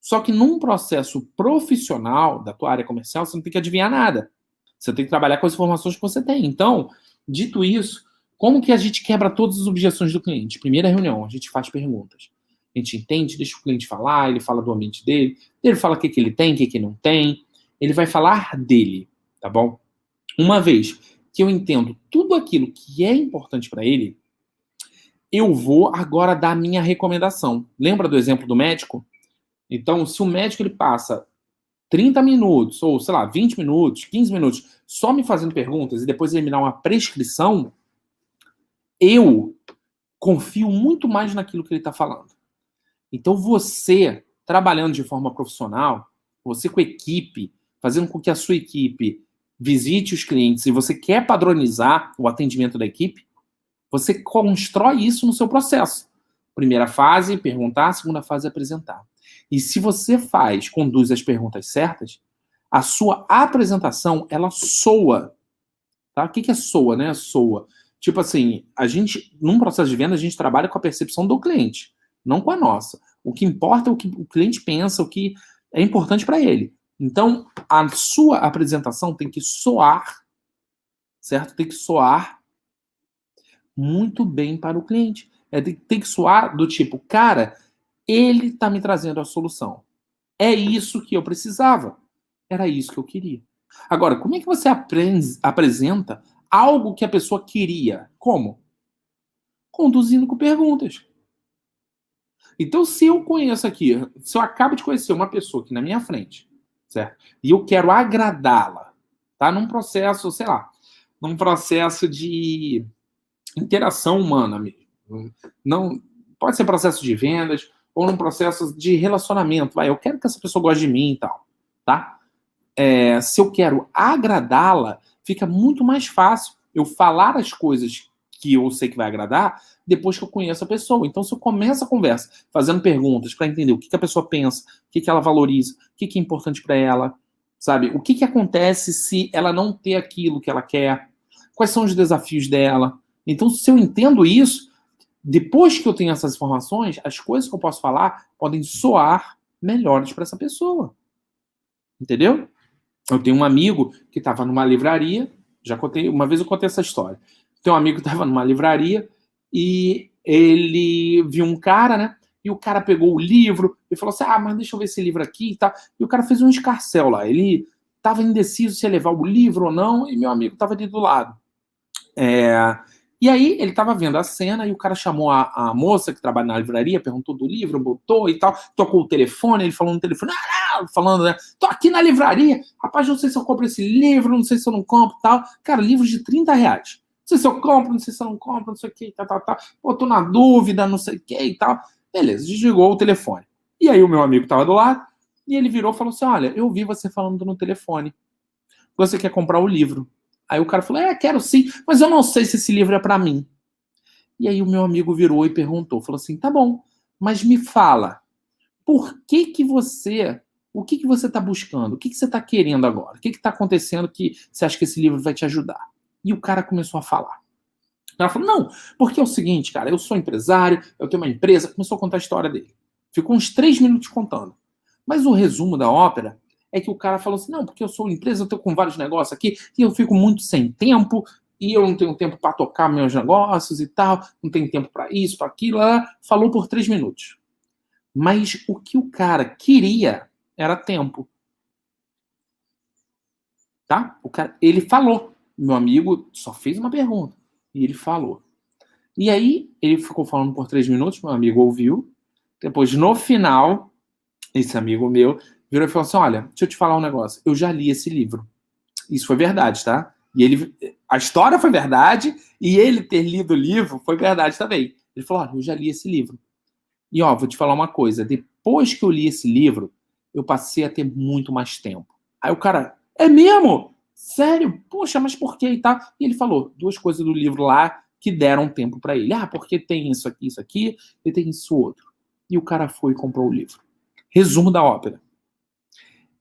Só que num processo profissional da tua área comercial, você não tem que adivinhar nada. Você tem que trabalhar com as informações que você tem. Então, dito isso, como que a gente quebra todas as objeções do cliente? Primeira reunião, a gente faz perguntas. a gente entende, deixa o cliente falar, ele fala do ambiente dele, ele fala o que ele tem, o que não tem, ele vai falar dele, tá bom? Uma vez que eu entendo tudo aquilo que é importante para ele, eu vou agora dar a minha recomendação. Lembra do exemplo do médico? Então, se o médico ele passa 30 minutos, ou sei lá, 20 minutos, 15 minutos, só me fazendo perguntas e depois ele me dá uma prescrição, eu confio muito mais naquilo que ele está falando. Então, você, trabalhando de forma profissional, você com a equipe, fazendo com que a sua equipe visite os clientes e você quer padronizar o atendimento da equipe, você constrói isso no seu processo. Primeira fase, perguntar. Segunda fase, apresentar. E se você conduz as perguntas certas, a sua apresentação, ela soa. Tá? O que é soa, né? Soa. Tipo assim, num processo de venda, a gente trabalha com a percepção do cliente, não com a nossa. O que importa é o que o cliente pensa, o que é importante para ele. Então, a sua apresentação tem que soar, certo? Tem que soar muito bem para o cliente. Tem que soar do tipo, cara, ele está me trazendo a solução. É isso que eu precisava. Era isso que eu queria. Agora, como é que você apresenta algo que a pessoa queria? Como? Conduzindo com perguntas. Então, se eu acabo de conhecer uma pessoa aqui na minha frente, certo? E eu quero agradá-la, tá? Num processo, sei lá, num processo de interação humana mesmo. Não, pode ser processo de vendas ou num processo de relacionamento. Eu quero que essa pessoa goste de mim e tal, tá? Se eu quero agradá-la, fica muito mais fácil eu falar as coisas que eu sei que vai agradar depois que eu conheço a pessoa. Então, se eu começo a conversa fazendo perguntas para entender o que a pessoa pensa, o que ela valoriza, o que é importante para ela, sabe? O que acontece se ela não ter aquilo que ela quer, quais são os desafios dela. Então, se eu entendo isso, depois que eu tenho essas informações, as coisas que eu posso falar podem soar melhores para essa pessoa. Entendeu? Eu tenho um amigo que estava numa livraria, uma vez eu contei essa história. Tem um amigo que estava numa livraria e ele viu um cara, né? E o cara pegou o livro e falou assim, mas deixa eu ver esse livro aqui e tal. E o cara fez um escarcéu lá. Ele estava indeciso se ia levar o livro ou não e meu amigo estava ali do lado. E aí ele estava vendo a cena e o cara chamou a moça que trabalha na livraria, perguntou do livro, botou e tal, tocou o telefone, ele falou no telefone, falando, né? Tô aqui na livraria, rapaz, não sei se eu compro esse livro, não sei se eu não compro e tal. Cara, livros de R$30. Não sei se eu compro, não sei se eu não compro, não sei o que, tal. Pô, tô na dúvida, não sei o que e tal. Beleza, desligou o telefone. E aí o meu amigo tava do lado e ele virou e falou assim, olha, eu vi você falando no telefone. Você quer comprar o livro? Aí o cara falou, quero sim, mas eu não sei se esse livro é para mim. E aí o meu amigo virou e perguntou, falou assim, tá bom, mas me fala, o que você está buscando? O que você está querendo agora? O que está acontecendo que você acha que esse livro vai te ajudar? E o cara começou a falar. Ela falou, não, porque é o seguinte, cara, eu sou empresário, eu tenho uma empresa, começou a contar a história dele. Ficou uns 3 minutos contando. Mas o resumo da ópera é que o cara falou assim, não, porque eu sou empresa, eu estou com vários negócios aqui, e eu fico muito sem tempo, e eu não tenho tempo para tocar meus negócios e tal, não tenho tempo para isso, para aquilo. Ela falou por 3 minutos. Mas o que o cara queria era tempo. Tá? Ele falou. Meu amigo só fez uma pergunta. E ele falou. E aí, ele ficou falando por 3 minutos, meu amigo ouviu. Depois, no final, esse amigo meu virou e falou assim, olha, deixa eu te falar um negócio. Eu já li esse livro. Isso foi verdade, tá? E a história foi verdade, e ele ter lido o livro foi verdade também. Ele falou, olha, eu já li esse livro. E, vou te falar uma coisa. Depois que eu li esse livro, eu passei a ter muito mais tempo. Aí o cara, é mesmo? Sério? Poxa, mas por quê? E ele falou 2 coisas do livro lá que deram tempo para ele. Porque tem isso aqui, e tem isso outro. E o cara foi e comprou o livro. Resumo da ópera.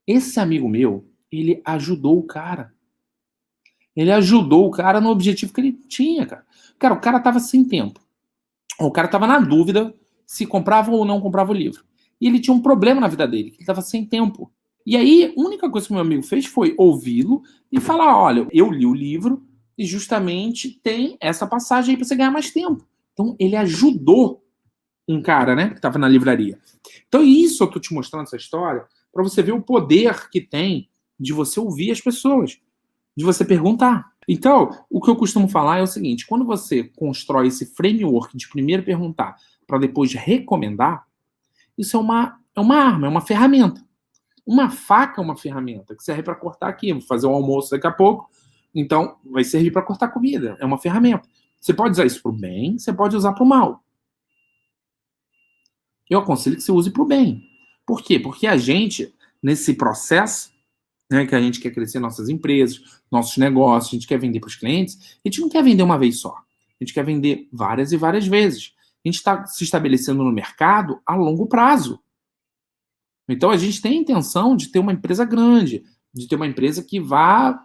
Esse amigo meu, ele ajudou o cara. Ele ajudou o cara no objetivo que ele tinha, cara. Cara, o cara tava sem tempo. O cara tava na dúvida se comprava ou não comprava o livro. E ele tinha um problema na vida dele, que ele estava sem tempo. E aí, a única coisa que meu amigo fez foi ouvi-lo e falar, olha, eu li o livro e justamente tem essa passagem aí para você ganhar mais tempo. Então, ele ajudou um cara, né, que estava na livraria. Então, isso eu tô te mostrando essa história para você ver o poder que tem de você ouvir as pessoas, de você perguntar. Então, o que eu costumo falar é o seguinte: quando você constrói esse framework de primeiro perguntar para depois recomendar, isso é uma arma, é uma ferramenta. Uma faca é uma ferramenta que serve para cortar aqui. Vou fazer um almoço daqui a pouco, então vai servir para cortar comida. É uma ferramenta. Você pode usar isso para o bem, você pode usar para o mal. Eu aconselho que você use para o bem. Por quê? Porque a gente, nesse processo, né, que a gente quer crescer nossas empresas, nossos negócios, a gente quer vender para os clientes, a gente não quer vender uma vez só. A gente quer vender várias e várias vezes. A gente está se estabelecendo no mercado a longo prazo. Então, a gente tem a intenção de ter uma empresa grande, de ter uma empresa que vá...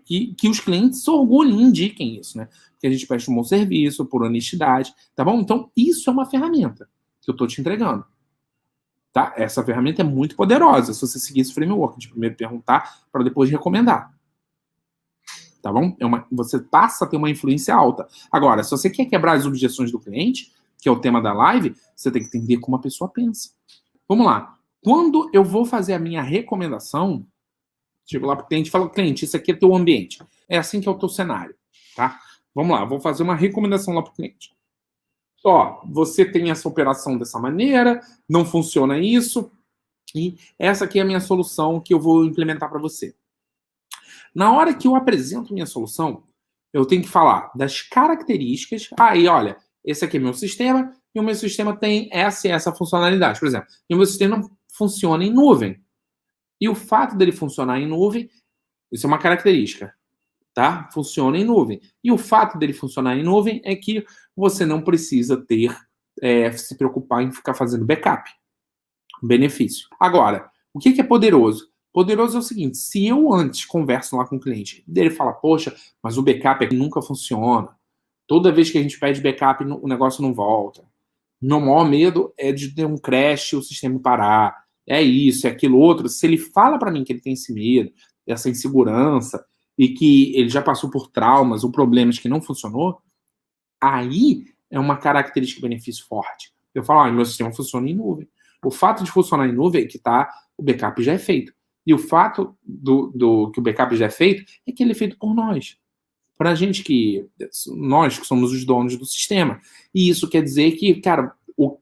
que os clientes se orgulhem e indiquem isso, né? Que a gente presta um bom serviço, por honestidade, tá bom? Então, isso é uma ferramenta que eu estou te entregando. Tá? Essa ferramenta é muito poderosa se você seguir esse framework de primeiro perguntar para depois recomendar. Tá bom? Você passa a ter uma influência alta. Agora, se você quer quebrar as objeções do cliente, que é o tema da live, você tem que entender como a pessoa pensa. Vamos lá. Quando eu vou fazer a minha recomendação, chego lá para o cliente e falo: cliente, isso aqui é teu ambiente. É assim que é o teu cenário. Tá? Vamos lá, vou fazer uma recomendação lá para o cliente. Ó, você tem essa operação dessa maneira, não funciona isso, e essa aqui é a minha solução que eu vou implementar para você. Na hora que eu apresento minha solução, eu tenho que falar das características. Aí, olha, esse aqui é meu sistema, e o meu sistema tem essa e essa funcionalidade. Por exemplo, e o meu sistema funciona em nuvem. E o fato dele funcionar em nuvem, isso é uma característica. Tá? Funciona em nuvem. E o fato dele funcionar em nuvem é que você não precisa se preocupar em ficar fazendo backup. Benefício. Agora, o que é poderoso? Poderoso é o seguinte: se eu antes converso lá com o cliente, dele fala: poxa, mas o backup aqui nunca funciona. Toda vez que a gente pede backup, o negócio não volta. Meu maior medo é de ter um crash e o sistema parar. É isso, é aquilo outro. Se ele fala para mim que ele tem esse medo, essa insegurança, e que ele já passou por traumas ou problemas que não funcionou, aí é uma característica de benefício forte. Eu falo: meu sistema funciona em nuvem. O fato de funcionar em nuvem é que o backup já é feito. E o fato que o backup já é feito é que ele é feito por nós. Para a gente nós que somos os donos do sistema. E isso quer dizer que, cara,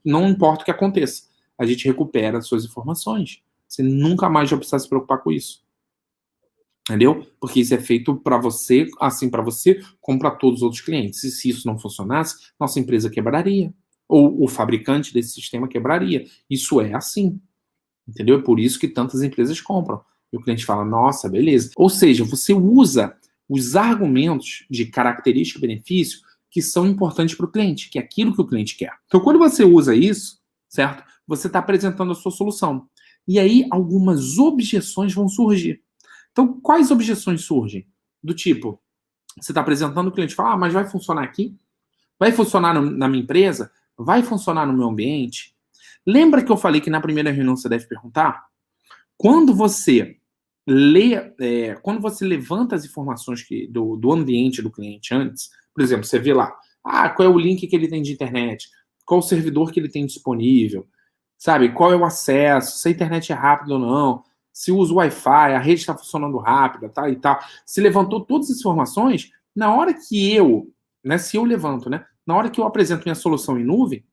não importa o que aconteça, a gente recupera as suas informações. Você nunca mais vai precisar se preocupar com isso. Entendeu? Porque isso é feito para você, assim para você, como para todos os outros clientes. E se isso não funcionasse, nossa empresa quebraria. Ou o fabricante desse sistema quebraria. Isso é assim. Entendeu? É por isso que tantas empresas compram. E o cliente fala: nossa, beleza. Ou seja, você usa os argumentos de característica e benefício que são importantes para o cliente, que é aquilo que o cliente quer. Então, quando você usa isso, certo? Você está apresentando a sua solução. E aí, algumas objeções vão surgir. Então, quais objeções surgem? Do tipo, você está apresentando, o cliente fala: mas vai funcionar aqui? Vai funcionar na minha empresa? Vai funcionar no meu ambiente? Lembra que eu falei que na primeira reunião você deve perguntar? Quando você quando você levanta as informações do ambiente do cliente antes, por exemplo, você vê lá: qual é o link que ele tem de internet? Qual o servidor que ele tem disponível? Sabe? Qual é o acesso? Se a internet é rápida ou não? Se usa o Wi-Fi, a rede está funcionando rápida, tá? E tal. Se levantou todas as informações, na hora que se eu levanto, né? Na hora que eu apresento minha solução em nuvem,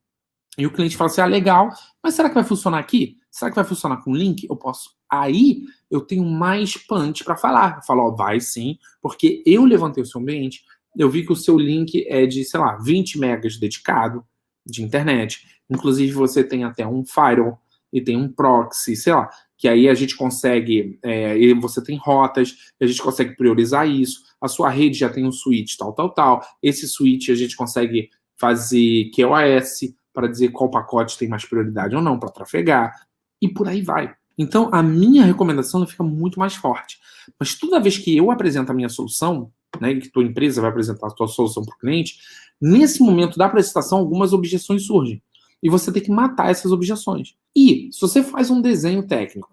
e o cliente fala assim: legal, mas será que vai funcionar aqui? Será que vai funcionar com link? Eu posso. Aí eu tenho mais punch para falar. Eu falo: vai sim, porque eu levantei o seu ambiente, eu vi que o seu link é de, sei lá, 20 megas dedicado de internet. Inclusive você tem até um firewall e tem um proxy, sei lá, que aí a gente consegue, e você tem rotas, a gente consegue priorizar isso. A sua rede já tem um switch tal. Esse switch a gente consegue fazer QoS para dizer qual pacote tem mais prioridade ou não para trafegar, e por aí vai. Então, a minha recomendação ela fica muito mais forte. Mas toda vez que eu apresento a minha solução, né, que tua empresa vai apresentar a tua solução para o cliente, nesse momento da apresentação, algumas objeções surgem. E você tem que matar essas objeções. E, se você faz um desenho técnico,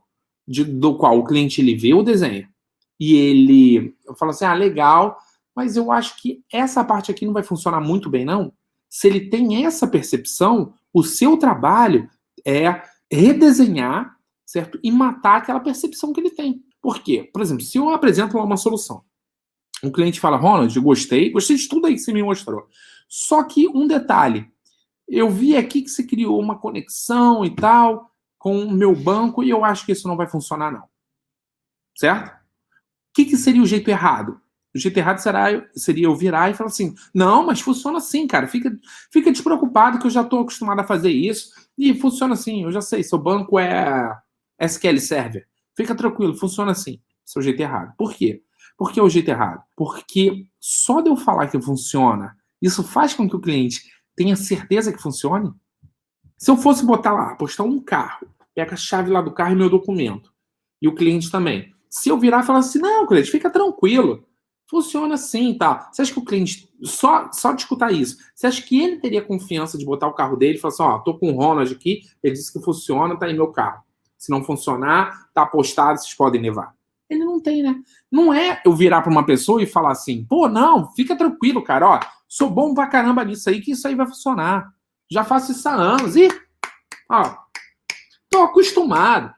do qual o cliente ele vê o desenho, e ele fala assim: legal, mas eu acho que essa parte aqui não vai funcionar muito bem, não. Se ele tem essa percepção, o seu trabalho é redesenhar, certo? E matar aquela percepção que ele tem. Por quê? Por exemplo, se eu apresento lá uma solução, um cliente fala, Ronald, eu gostei de tudo aí que você me mostrou. Só que um detalhe, eu vi aqui que você criou uma conexão e tal com o meu banco e eu acho que isso não vai funcionar não. Certo? O que seria o jeito errado? O jeito errado seria eu virar e falar assim, não, mas funciona assim, cara, fica despreocupado que eu já estou acostumado a fazer isso e funciona assim, eu já sei, seu banco é SQL Server, fica tranquilo, funciona assim. Esse é o jeito errado. Por quê? Por que é o jeito errado? Porque só de eu falar que funciona, isso faz com que o cliente tenha certeza que funcione? Se eu fosse botar lá, postar um carro, pega a chave lá do carro e meu documento, e o cliente também, se eu virar e falar assim, não, cliente, fica tranquilo, funciona assim e tal. Você acha que o cliente, só de escutar isso, você acha que ele teria confiança de botar o carro dele e falar assim, ó, tô com o Ronald aqui, ele disse que funciona, tá aí meu carro. Se não funcionar, tá apostado, vocês podem levar. Ele não tem, né? Não é eu virar para uma pessoa e falar assim, pô, não, fica tranquilo, cara, ó, sou bom pra caramba nisso aí, que isso aí vai funcionar. Já faço isso há anos. E, ó, tô acostumado.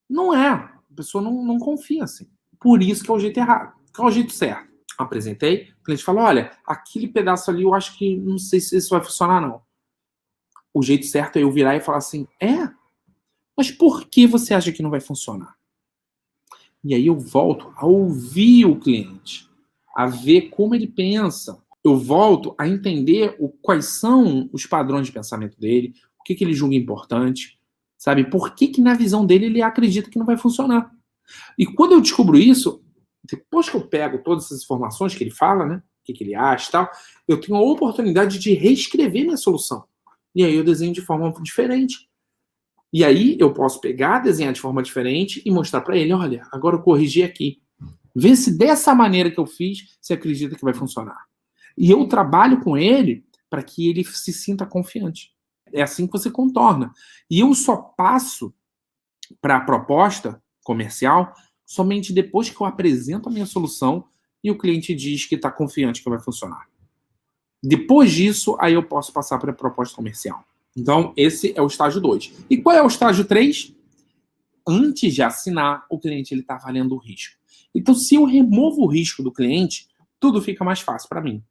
Não é. A pessoa não confia assim. Por isso que é o jeito errado. Que é o jeito certo. Apresentei, o cliente falou, olha, aquele pedaço ali eu acho que não sei se isso vai funcionar, não. O jeito certo é eu virar e falar assim, mas por que você acha que não vai funcionar? E aí eu volto a ouvir o cliente, a ver como ele pensa. Eu volto a entender quais são os padrões de pensamento dele, o que ele julga importante, sabe? Por que na visão dele ele acredita que não vai funcionar. E quando eu descubro isso, depois que eu pego todas essas informações que ele fala, né? O que ele acha e tal, eu tenho a oportunidade de reescrever minha solução. E aí eu desenho de forma diferente. E aí eu posso pegar, desenhar de forma diferente e mostrar para ele, olha, agora eu corrigi aqui. Vê se dessa maneira que eu fiz, você acredita que vai funcionar. E eu trabalho com ele para que ele se sinta confiante. É assim que você contorna. E eu só passo para a proposta comercial somente depois que eu apresento a minha solução e o cliente diz que está confiante que vai funcionar. Depois disso, aí eu posso passar para a proposta comercial. Então, esse é o estágio 2. E qual é o estágio 3? Antes de assinar, o cliente está avaliando o risco. Então, se eu removo o risco do cliente, tudo fica mais fácil para mim.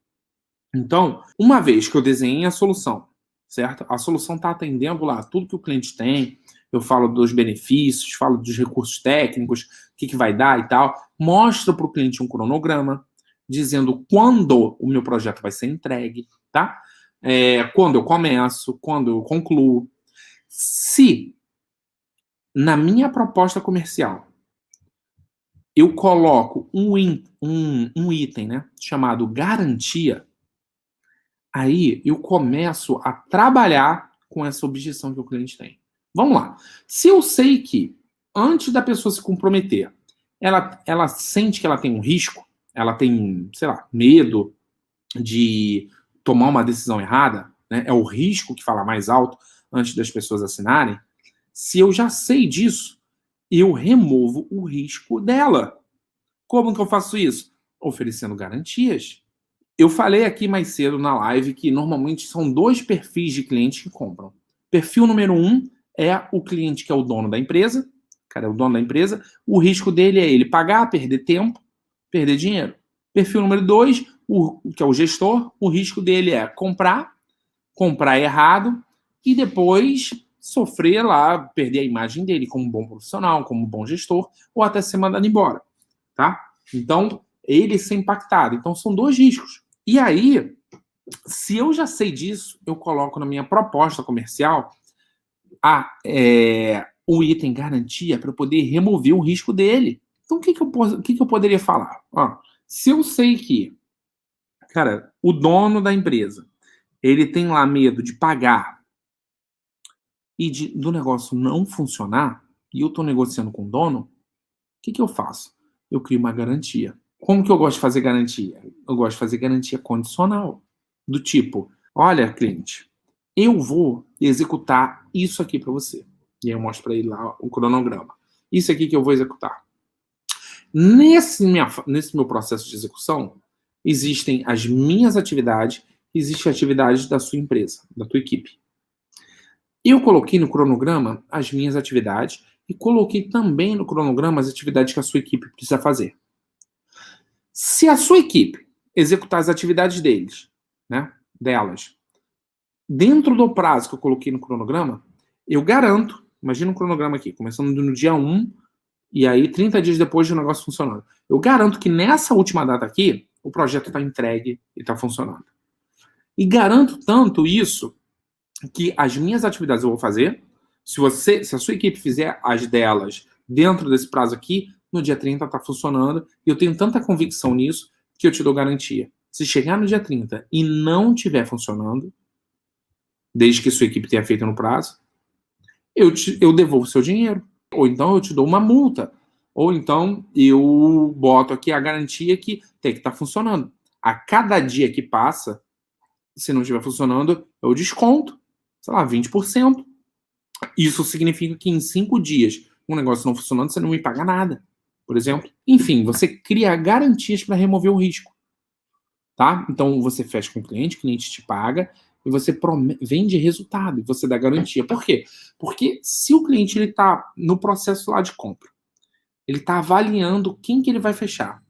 Então, uma vez que eu desenhei a solução, certo? A solução está atendendo lá tudo que o cliente tem, eu falo dos benefícios, falo dos recursos técnicos, o que vai dar e tal, mostro para o cliente um cronograma, dizendo quando o meu projeto vai ser entregue, tá? Quando eu começo, quando eu concluo. Se na minha proposta comercial eu coloco um item, né, chamado garantia, aí eu começo a trabalhar com essa objeção que o cliente tem. Vamos lá. Se eu sei que antes da pessoa se comprometer, ela sente que ela tem um risco, ela tem, sei lá, medo de tomar uma decisão errada, né? É o risco que fala mais alto antes das pessoas assinarem. Se eu já sei disso, eu removo o risco dela. Como que eu faço isso? Oferecendo garantias. Eu falei aqui mais cedo na live que normalmente são 2 perfis de clientes que compram. Perfil número 1 é o cliente que é o dono da empresa. Cara, é o dono da empresa. O risco dele é ele pagar, perder tempo, perder dinheiro. Perfil número 2, que é o gestor, o risco dele é comprar errado e depois sofrer lá, perder a imagem dele como bom profissional, como bom gestor, ou até ser mandado embora, tá? Então, ele ser impactado. Então, são 2 riscos. E aí, se eu já sei disso, eu coloco na minha proposta comercial o item garantia para eu poder remover o risco dele. Então, o que eu poderia falar? Se eu sei que, cara, o dono da empresa, ele tem lá medo de pagar e do negócio não funcionar, e eu estou negociando com o dono, o que eu faço? Eu crio uma garantia. Como que eu gosto de fazer garantia? Eu gosto de fazer garantia condicional. Do tipo, olha, cliente, eu vou executar isso aqui para você. E aí eu mostro para ele lá o cronograma. Isso aqui que eu vou executar. Nesse meu processo de execução, existem as minhas atividades existem atividades da sua empresa, da tua equipe. Eu coloquei no cronograma as minhas atividades e coloquei também no cronograma as atividades que a sua equipe precisa fazer. Se a sua equipe executar as atividades delas, dentro do prazo que eu coloquei no cronograma, eu garanto, imagina um cronograma aqui, começando no dia 1, e aí 30 dias depois do negócio funcionando. Eu garanto que nessa última data aqui, o projeto está entregue e está funcionando. E garanto tanto isso, que as minhas atividades eu vou fazer, se a sua equipe fizer as delas dentro desse prazo aqui, no dia 30 está funcionando, e eu tenho tanta convicção nisso, que eu te dou garantia. Se chegar no dia 30 e não estiver funcionando, desde que sua equipe tenha feito no prazo, eu devolvo o seu dinheiro. Ou então eu te dou uma multa. Ou então eu boto aqui a garantia que tem que estar funcionando. A cada dia que passa, se não estiver funcionando, eu desconto, sei lá, 20%. Isso significa que em 5 dias, um negócio não funcionando, você não me paga nada, por exemplo. Enfim, você cria garantias para remover o risco. Tá? Então você fecha com o cliente te paga, e você vende resultado, e você dá garantia. Por quê? Porque se o cliente está no processo lá de compra, ele está avaliando quem que ele vai fechar,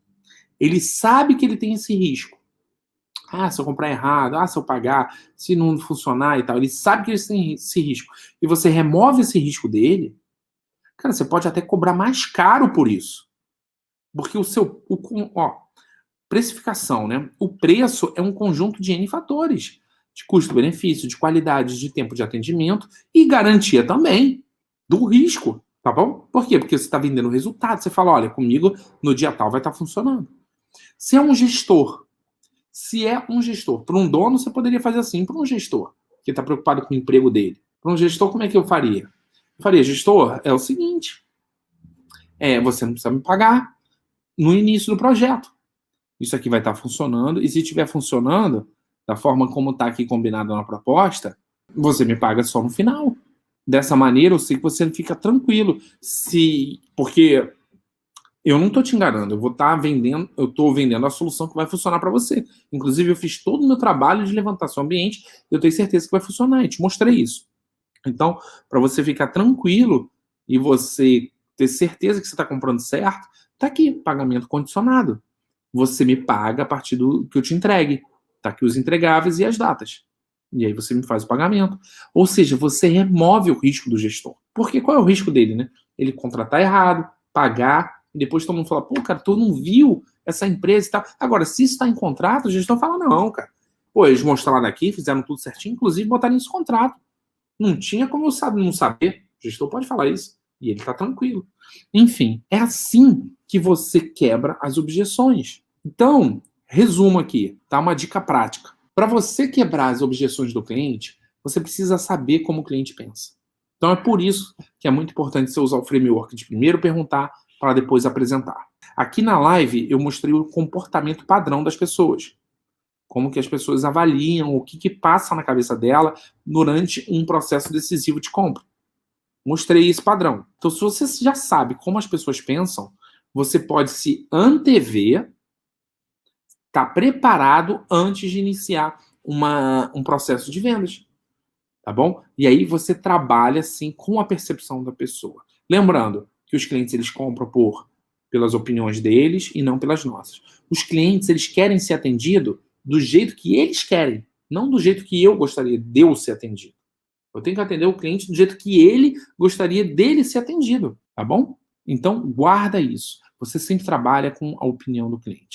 ele sabe que ele tem esse risco. Se eu comprar errado, se eu pagar, se não funcionar e tal, ele sabe que ele tem esse risco, e você remove esse risco dele, cara, você pode até cobrar mais caro por isso. Porque precificação, né? O preço é um conjunto de N fatores. De custo-benefício, de qualidade, de tempo de atendimento e garantia também do risco, tá bom? Por quê? Porque você está vendendo resultado. Você fala, olha, comigo no dia tal vai estar funcionando. Se é um gestor, para um dono você poderia fazer assim, para um gestor que está preocupado com o emprego dele. Para um gestor, como é que eu faria? Eu faria, gestor, é o seguinte, você não precisa me pagar no início do projeto. Isso aqui vai estar funcionando, e se estiver funcionando da forma como está aqui combinado na proposta, você me paga só no final. Dessa maneira, eu sei que você fica tranquilo. Porque eu não estou te enganando, eu estou vendendo a solução que vai funcionar para você. Inclusive, eu fiz todo o meu trabalho de levantar seu ambiente, eu tenho certeza que vai funcionar, e te mostrei isso. Então, para você ficar tranquilo e você ter certeza que você está comprando certo, está aqui, pagamento condicionado. Você me paga a partir do que eu te entregue. Tá aqui os entregáveis e as datas. E aí você me faz o pagamento. Ou seja, você remove o risco do gestor. Porque qual é o risco dele, né? Ele contratar errado, pagar, e depois todo mundo fala, pô, cara, tu não viu essa empresa e tal. Agora, se isso está em contrato, o gestor fala, não, cara. Pô, eles mostraram aqui, fizeram tudo certinho, inclusive botaram isso em contrato. Não tinha como eu não saber. O gestor pode falar isso. E ele tá tranquilo. Enfim, é assim que você quebra as objeções. Então, resumo aqui, tá? Uma dica prática. Para você quebrar as objeções do cliente, você precisa saber como o cliente pensa. Então é por isso que é muito importante você usar o framework de primeiro perguntar para depois apresentar. Aqui na live eu mostrei o comportamento padrão das pessoas. Como que as pessoas avaliam, o que passa na cabeça dela durante um processo decisivo de compra. Mostrei esse padrão. Então, se você já sabe como as pessoas pensam, você pode se antever, tá preparado antes de iniciar um processo de vendas, tá bom? E aí você trabalha assim com a percepção da pessoa. Lembrando que os clientes eles compram pelas opiniões deles e não pelas nossas. Os clientes eles querem ser atendidos do jeito que eles querem, não do jeito que eu gostaria de eu ser atendido. Eu tenho que atender o cliente do jeito que ele gostaria dele ser atendido, tá bom? Então guarda isso. Você sempre trabalha com a opinião do cliente.